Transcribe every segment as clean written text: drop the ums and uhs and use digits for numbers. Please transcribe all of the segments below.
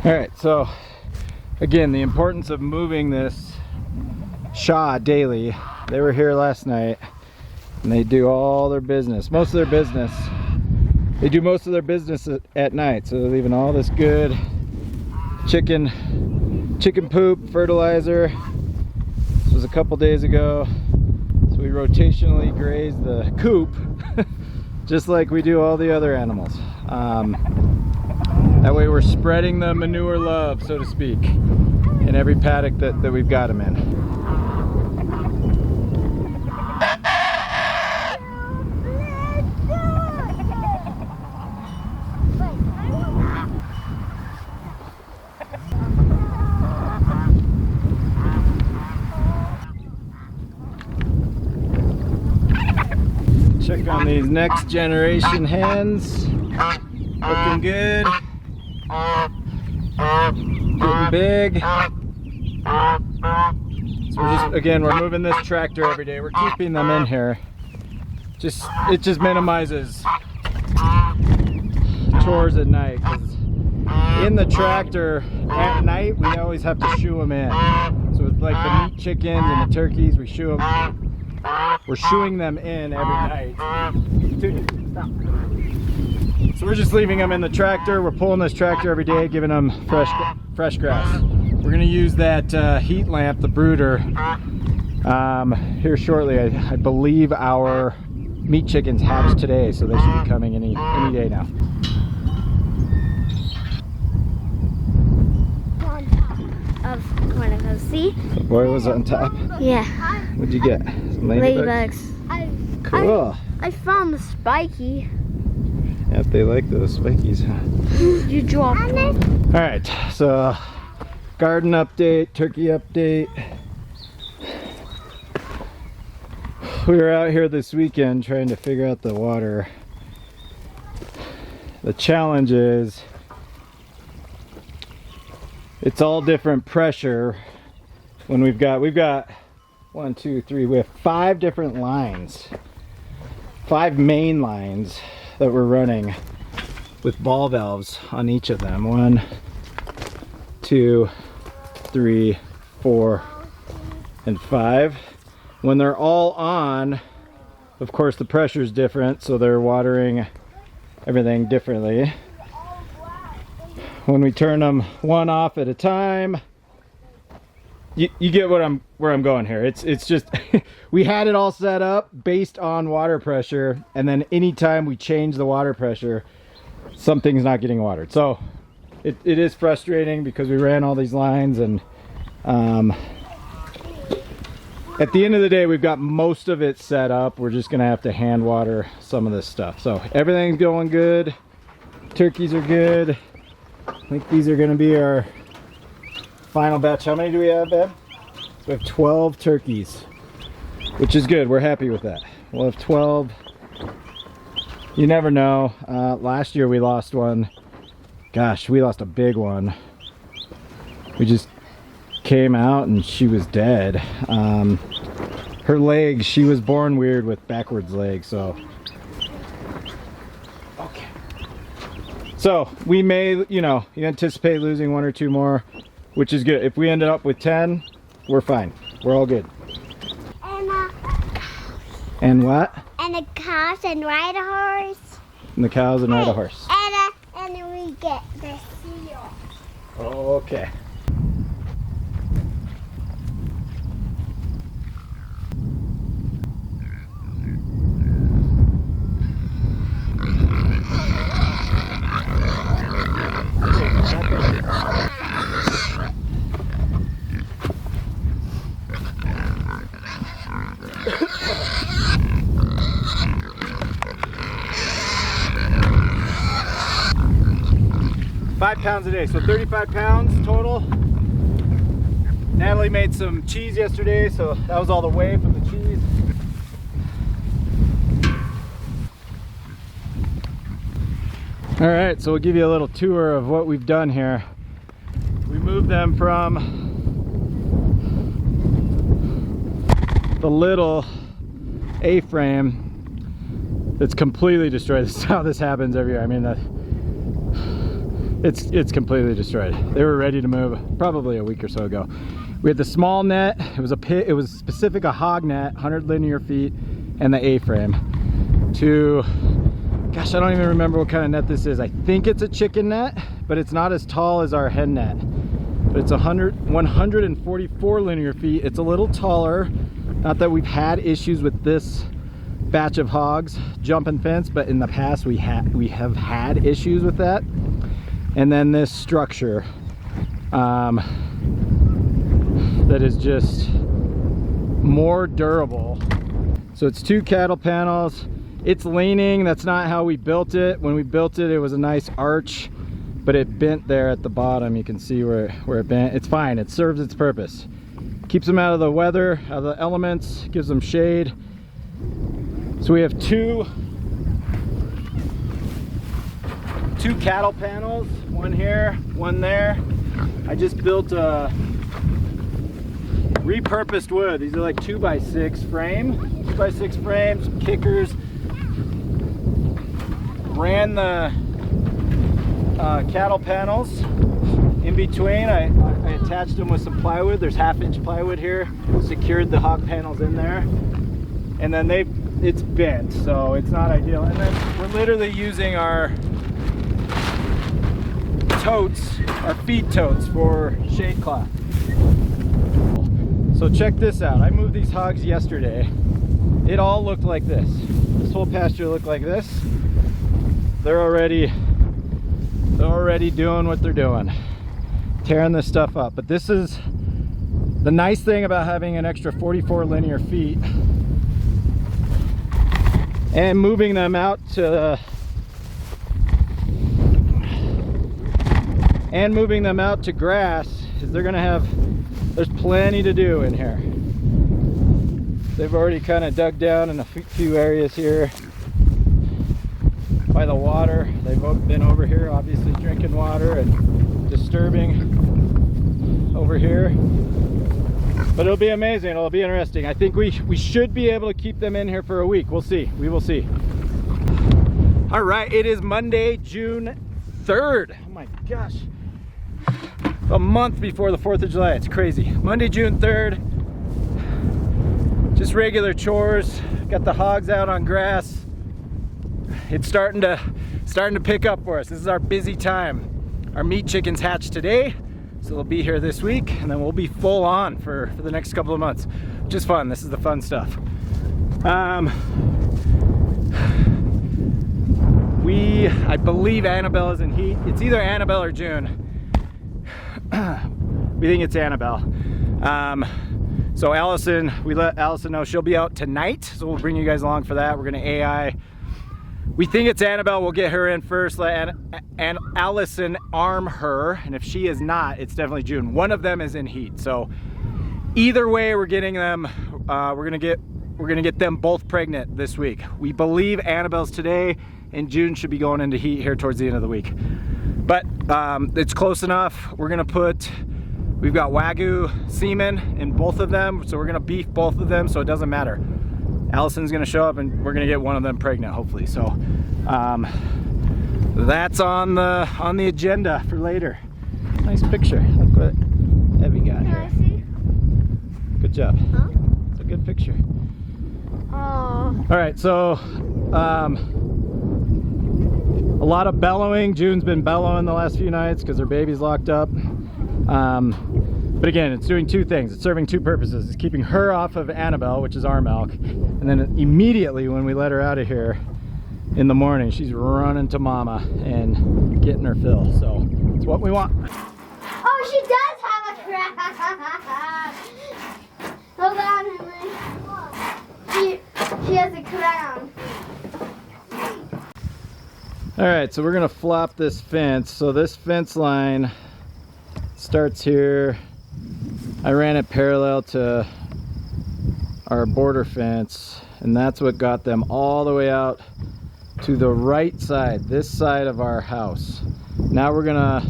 All right, so again, the importance of moving this Shaw daily. They were here last night and they do all their business, most of their business. They do most of their business at night, so they're leaving all this good chicken poop, fertilizer. This was a couple days ago. So we rotationally graze the coop, just like we do all the other animals. That way we're spreading the manure love, so to speak, in every paddock that we've got them in. Check on these next generation hens. Looking good. Getting big. So we're moving this tractor every day. We're keeping them in here. It just minimizes chores at night, because in the tractor at night we always have to shoo them in. So it's like the meat chickens and the turkeys, we shoo them. We're shooing them in every night. So we're just leaving them in the tractor. We're pulling this tractor every day, giving them fresh grass. We're gonna use that heat lamp, the brooder, here shortly. I believe our meat chickens hatched today, so they should be coming any day now. See? The boy was on top? Yeah. What'd you get? Some ladybugs? Cool. I found the spiky. Yeah, they like those spikies, huh? You dropped them. Alright, so garden update, turkey update. We were out here this weekend trying to figure out the water. The challenge is it's all different pressure. When we've got 1, 2, 3, we have 5 different lines, 5 main lines that we're running with ball valves on each of them. 1, 2, 3, 4, and 5. When they're all on, of course the pressure is different, so they're watering everything differently. When we turn them one off at a time, you get where I'm going here. It's just we had it all set up based on water pressure, and then anytime we change the water pressure, something's not getting watered. So it is frustrating because we ran all these lines, and at the end of the day we've got most of it set up. We're just gonna have to hand water some of this stuff. So everything's going good. Turkeys are good. I think these are gonna be our final batch. How many do we have, Ed? So we have 12 turkeys, which is good. We're happy with that. We'll have 12. You never know. Last year we lost one. Gosh, we lost a big one. We just came out and she was dead. Her legs, she was born weird with backwards legs, so. Okay. So we may, you anticipate losing 1 or 2 more, which is good. If we ended up with 10, we're fine. We're all good. And what? And the cows and ride a horse. And the cows and ride a horse. And then we get the seal. Okay. £5 a day, so 35 pounds total. Natalie made some cheese yesterday, so that was all the whey from the cheese. All right, so we'll give you a little tour of what we've done here. We moved them from the little A-frame that's completely destroyed. This is how this happens every year. I mean, It's completely destroyed. They were ready to move probably a week or so ago. We had the small net. It was specific a hog net, 100 linear feet, and the A-frame. To, gosh, I don't even remember what kind of net this is. I think it's a chicken net, but it's not as tall as our hen net. But it's 144 linear feet. It's a little taller. Not that we've had issues with this batch of hogs jumping fence, but in the past we have had issues with that. And then this structure that is just more durable. So it's 2 cattle panels. It's leaning. That's not how we built it. When we built it, it was a nice arch, but it bent there at the bottom. You can see where it bent. It's fine. It serves its purpose. Keeps them out of the weather, out of the elements, gives them shade. So we have two cattle panels, one here, one there. I just built a repurposed wood. These are like 2x6 frame, 2x6 frames, kickers. Ran the cattle panels in between. I attached them with some plywood. There's 1/2-inch plywood here. Secured the hog panels in there, and then it's bent, so it's not ideal. And then we're literally using our totes, our feed totes, for shade cloth. So check this out. I moved these hogs yesterday. It all looked like this. This whole pasture looked like this. They're already doing what they're doing, tearing this stuff up. But this is the nice thing about having an extra 44 linear feet and moving them out to grass is there's plenty to do in here. They've already kind of dug down in a few areas here by the water. They've been over here obviously drinking water and disturbing over here. But it'll be amazing. It'll be interesting. I think we should be able to keep them in here for a week. We'll see. We will see. All right, it is Monday, June 3rd. Oh my gosh. A month before the 4th of July. It's crazy. Monday, June 3rd. Just regular chores. Got the hogs out on grass. It's starting to pick up for us. This is our busy time. Our meat chickens hatched today, so they'll be here this week, and then we'll be full on for the next couple of months, which is fun. This is the fun stuff. I believe Annabelle is in heat. It's either Annabelle or June. We think it's Annabelle. So Allison, we let Allison know she'll be out tonight, so we'll bring you guys along for that. We're gonna AI. We think it's Annabelle. We'll get her in first, let Allison arm her, and if she is not, it's definitely June. One of them is in heat, so either way, we're getting them. We're gonna get them both pregnant this week. We believe Annabelle's today, and June should be going into heat here towards the end of the week. But it's close enough. We've got Wagyu semen in both of them, so we're gonna beef both of them, so it doesn't matter. Allison's gonna show up and we're gonna get one of them pregnant, hopefully. So that's on the agenda for later. Nice picture. Look what Evie got here. Can I see? Good job. Huh? It's a good picture. Oh. All right, so a lot of bellowing. June's been bellowing the last few nights because her baby's locked up. But again, it's doing two things. It's serving two purposes. It's keeping her off of Annabelle, which is our milk. And then immediately when we let her out of here in the morning, she's running to mama and getting her fill. So it's what we want. Oh, she does have a crown. Hold on, Emily. She has a crown. All right, so we're gonna flop this fence. So this fence line starts here. I ran it parallel to our border fence, and that's what got them all the way out to the right side, this side of our house. Now we're gonna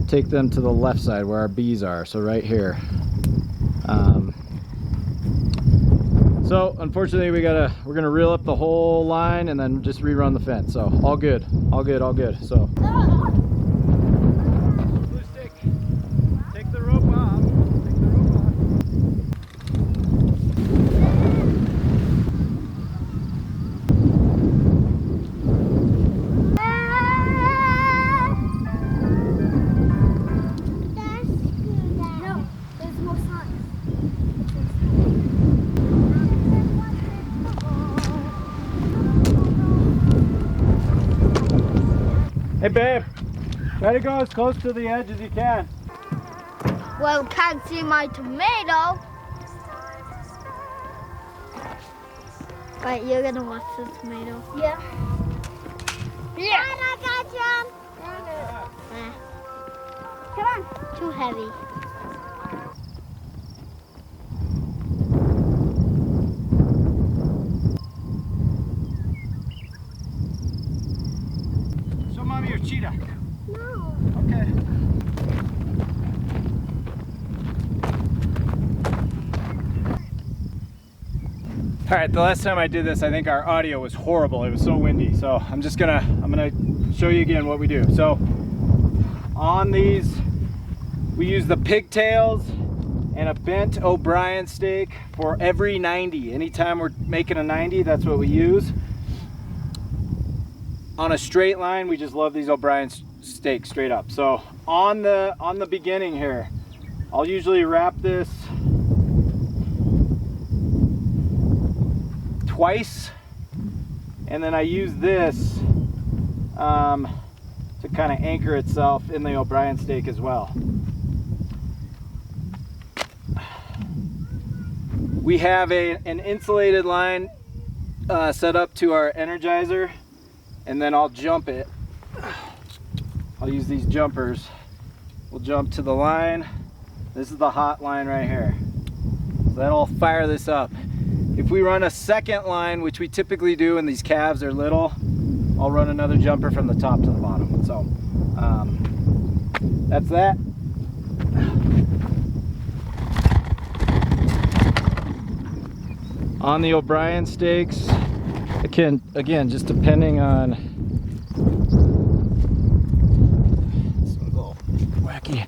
take them to the left side where our bees are, so right here. So unfortunately we're gonna reel up the whole line and then just rerun the fence. So all good, all good, all good. So babe, try to go as close to the edge as you can. Well, can't see my tomato. Right, you're gonna watch the tomato. Yeah. Yeah. I got some. Come on. Too heavy. Show mommy your cheetah. No. Okay. All right, the last time I did this, I think our audio was horrible. It was so windy. So I'm gonna show you again what we do. So on these, we use the pigtails and a bent O'Brien stake for every 90. Anytime we're making a 90, that's what we use. On a straight line, we just love these O'Brien stakes straight up. So on the beginning here, I'll usually wrap this twice, and then I use this to kind of anchor itself in the O'Brien stake as well. We have an insulated line set up to our Energizer, and then I'll jump it. I'll use these jumpers. We'll jump to the line. This is the hot line right here. So that'll fire this up. If we run a second line, which we typically do when these calves are little, I'll run another jumper from the top to the bottom. So that's that. On the O'Brien stakes, again, just depending on, this one's all wacky.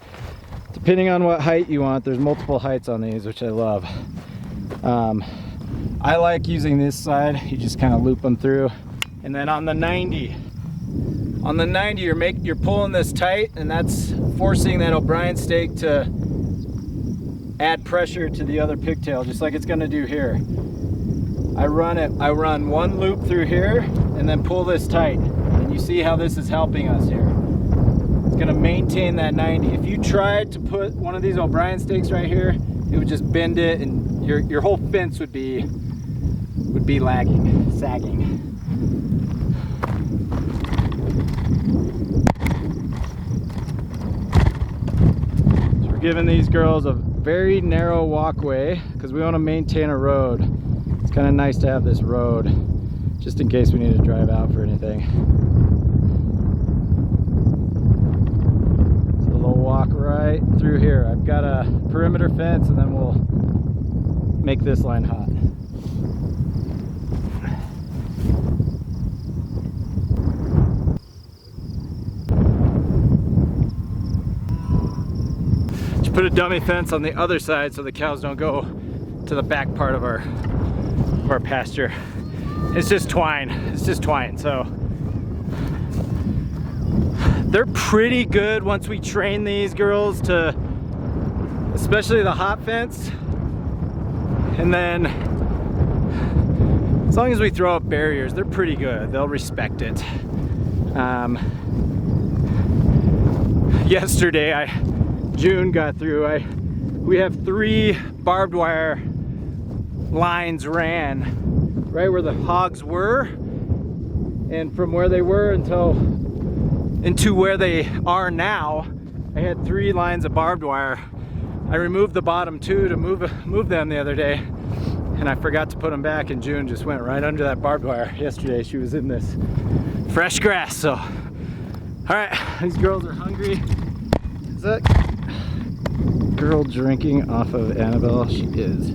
Depending on what height you want, there's multiple heights on these, which I love. I like using this side. You just kind of loop them through. And then on the 90, you're pulling this tight, and that's forcing that O'Brien stake to add pressure to the other pigtail, just like it's gonna do here. I run one loop through here and then pull this tight. And you see how this is helping us here. It's gonna maintain that 90. If you tried to put one of these O'Brien stakes right here, it would just bend it, and your whole fence would be lagging, sagging. So we're giving these girls a very narrow walkway because we want to maintain a road. It's kind of nice to have this road just in case we need to drive out for anything. So they'll walk right through here. I've got a perimeter fence, and then we'll make this line hot. Put a dummy fence on the other side so the cows don't go to the back part of our pasture. It's just twine. So they're pretty good once we train these girls to, especially the hot fence. And then as long as we throw up barriers, they're pretty good. They'll respect it. Yesterday, June got through. We have 3 barbed wire lines ran right where the hogs were, and from where they were into where they are now, I had 3 lines of barbed wire. I removed the bottom 2 to move them the other day, and I forgot to put them back, and June just went right under that barbed wire. Yesterday she was in this fresh grass. So all right, these girls are hungry. Is that girl drinking off of Annabelle? She is.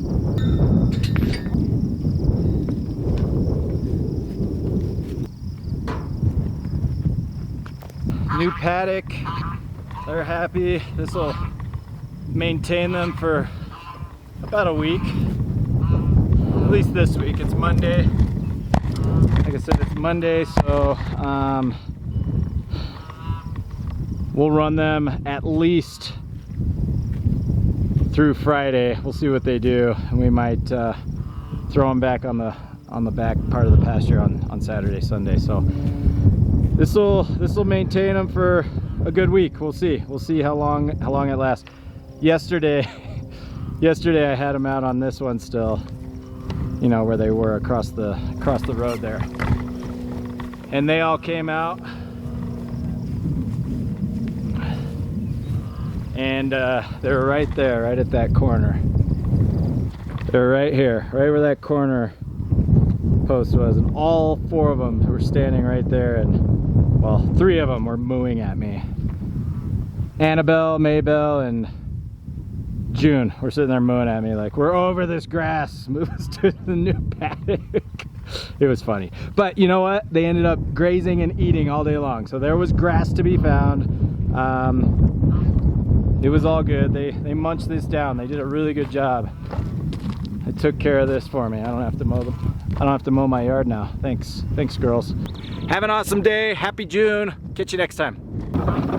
New paddock. They're happy. This will maintain them for about a week. At least this week. It's Monday. Like I said, it's Monday, so we'll run them at least through Friday. We'll see what they do, and we might throw them back on the back part of the pasture on Saturday, Sunday. So this will maintain them for a good week. We'll see how long it lasts. Yesterday I had them out on this one still, you know, where they were across the road there, and they all came out, and they were right there, right at that corner. They're right here, right where that corner post was, and all 4 of them were standing right there, and well, 3 of them were mooing at me. Annabelle, Maybelle, and June were sitting there mooing at me like, we're over this grass, move us to the new paddock. It was funny, but you know what, they ended up grazing and eating all day long, so there was grass to be found. It was all good. They munched this down. They did a really good job. They took care of this for me. I don't have to mow my yard now. Thanks girls. Have an awesome day. Happy June. Catch you next time.